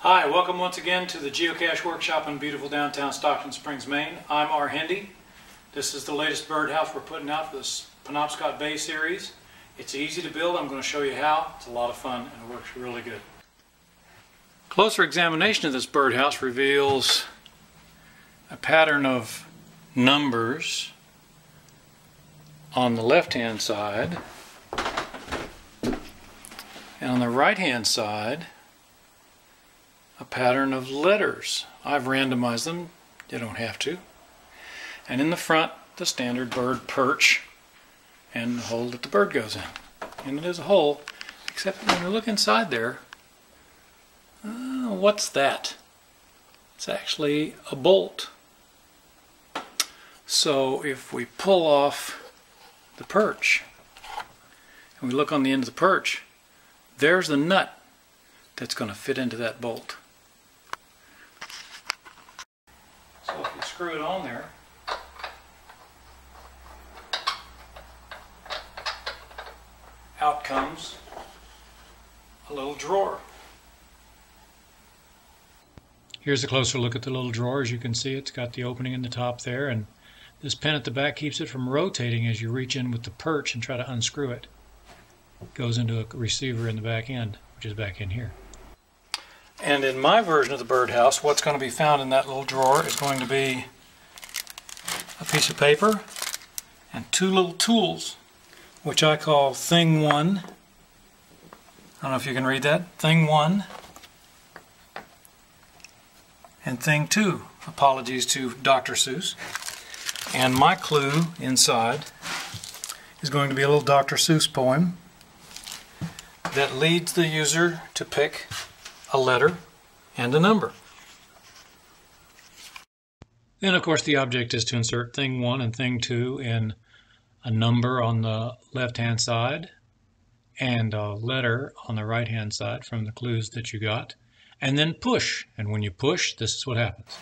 Hi, welcome once again to the Geocache Workshop in beautiful downtown Stockton Springs, Maine. I'm Rhendy. This is the latest birdhouse we're putting out for this Penobscot Bay Series. It's easy to build. I'm going to show you how. It's a lot of fun and it works really good. Closer examination of this birdhouse reveals a pattern of numbers on the left-hand side, and on the right-hand side a pattern of letters. I've randomized them, you don't have to. And in the front, the standard bird perch and the hole that the bird goes in. And it is a hole, except when you look inside there, what's that? It's actually a bolt. So if we pull off the perch and we look on the end of the perch, there's the nut that's going to fit into that bolt. So if you screw it on there, out comes a little drawer. Here's a closer look at the little drawer. As you can see, it's got the opening in the top there, and this pin at the back keeps it from rotating as you reach in with the perch and try to unscrew it. It goes into a receiver in the back end, which is back in here. And in my version of the birdhouse, what's going to be found in that little drawer is going to be a piece of paper and two little tools, which I call Thing 1. I don't know if you can read that. Thing 1 and Thing 2. Apologies to Dr. Seuss. And my clue inside is going to be a little Dr. Seuss poem that leads the user to pick a letter and a number. Then of course the object is to insert Thing 1 and Thing 2 in a number on the left hand side and a letter on the right hand side from the clues that you got, and then push. And when you push, this is what happens.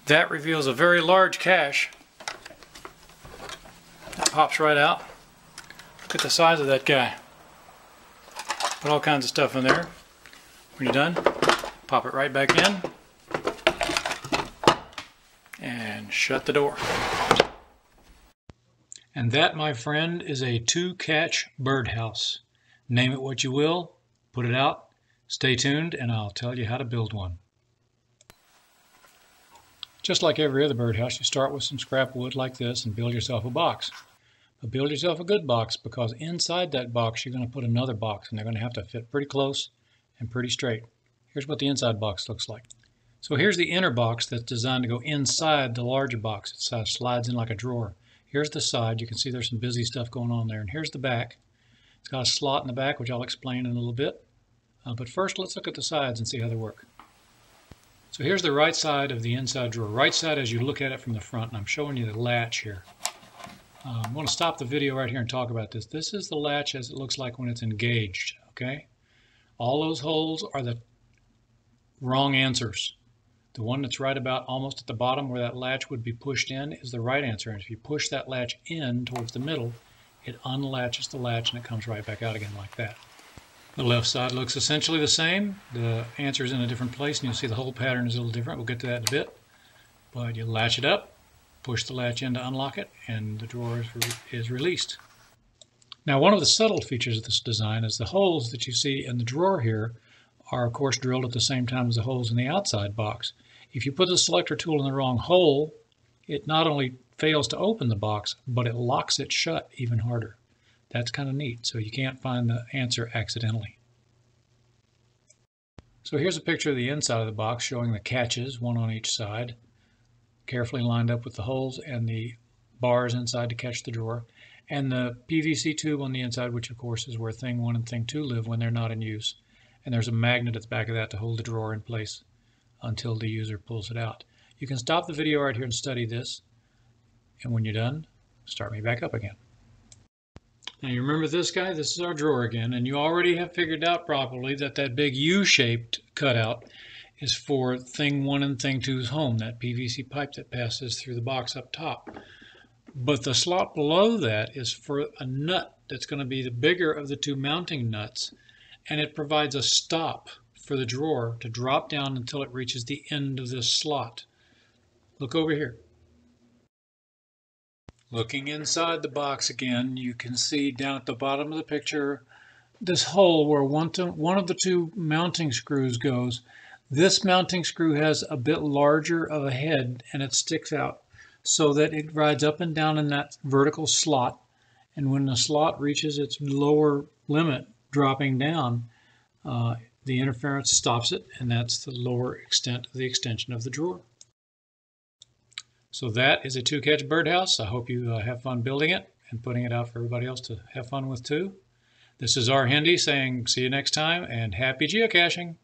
That reveals a very large cache. That pops right out. Look at the size of that guy. Put all kinds of stuff in there. When you're done, pop it right back in and shut the door. And that, my friend, is a Two-Catch Birdhouse. Name it what you will, put it out, stay tuned, and I'll tell you how to build one. Just like every other birdhouse, you start with some scrap wood like this and build yourself a box. But build yourself a good box, because inside that box you're going to put another box, and they're going to have to fit pretty close and pretty straight. Here's what the inside box looks like. So here's the inner box that's designed to go inside the larger box. It slides in like a drawer. Here's the side. You can see there's some busy stuff going on there. And here's the back. It's got a slot in the back, which I'll explain in a little bit. But first, let's look at the sides and see how they work. So here's the right side of the inside drawer. Right side as you look at it from the front, and I'm showing you the latch here. I'm going to stop the video right here and talk about this. This is the latch as it looks like when it's engaged, okay? All those holes are the wrong answers. The one that's right about almost at the bottom where that latch would be pushed in is the right answer. And if you push that latch in towards the middle, it unlatches the latch and it comes right back out again like that. The left side looks essentially the same. The answer is in a different place, and you'll see the hole pattern is a little different. We'll get to that in a bit. But you latch it up, push the latch in to unlock it, and the drawer is released. Now, one of the subtle features of this design is the holes that you see in the drawer here are, of course, drilled at the same time as the holes in the outside box. If you put the selector tool in the wrong hole, it not only fails to open the box, but it locks it shut even harder. That's kind of neat, so you can't find the answer accidentally. So here's a picture of the inside of the box showing the catches, one on each side, carefully lined up with the holes and the bars inside to catch the drawer, and the PVC tube on the inside, which of course is where Thing 1 and Thing 2 live when they're not in use. And there's a magnet at the back of that to hold the drawer in place until the user pulls it out. You can stop the video right here and study this, and when you're done, start me back up again. Now you remember this guy? This is our drawer again, and you already have figured out probably that that big U-shaped cutout is for Thing 1 and Thing 2's home, that PVC pipe that passes through the box up top. But the slot below that is for a nut that's going to be the bigger of the two mounting nuts, and it provides a stop for the drawer to drop down until it reaches the end of this slot. Look over here. Looking inside the box again, you can see down at the bottom of the picture this hole where one of the two mounting screws goes. This mounting screw has a bit larger of a head and it sticks out so that it rides up and down in that vertical slot, and when the slot reaches its lower limit dropping down, the interference stops it, and that's the lower extent of the extension of the drawer. So that is a Two-Catch Birdhouse. I hope you have fun building it and putting it out for everybody else to have fun with too. This is Rhendy saying see you next time and happy geocaching.